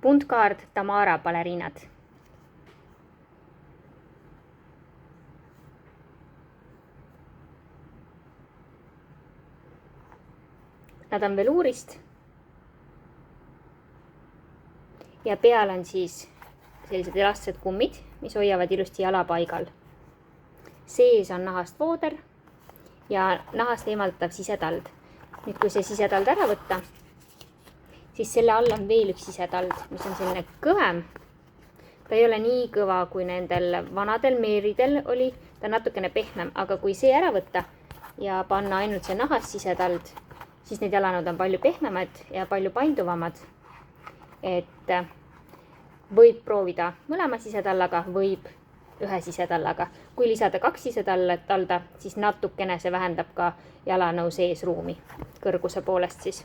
Puntkaard Tamara baleriinad. Nad on veluurist ja peal on siis sellised elastsed kummid, mis hoiavad ilusti jala paigal. Sees on nahast vooder ja nahast eemaldatav sisetald. Nüüd, kui see sisetald ära võtta, siis selle all on veel üks sisetald, mis on selline kõvem. Ta ei ole nii kõva, kui nendel vanadel meeridel oli, ta on natukene pehmem, aga kui see ära võtta ja panna ainult see nahast sisetald, siis need jalanud on palju pehmemad ja palju painduvamad. Et võib proovida mõlema sisetallaga, võib ühe sisetallaga. Kui lisada 2 sisetalda, siis natukene see vähendab ka jalanõu sees ruumi kõrguse poolest siis.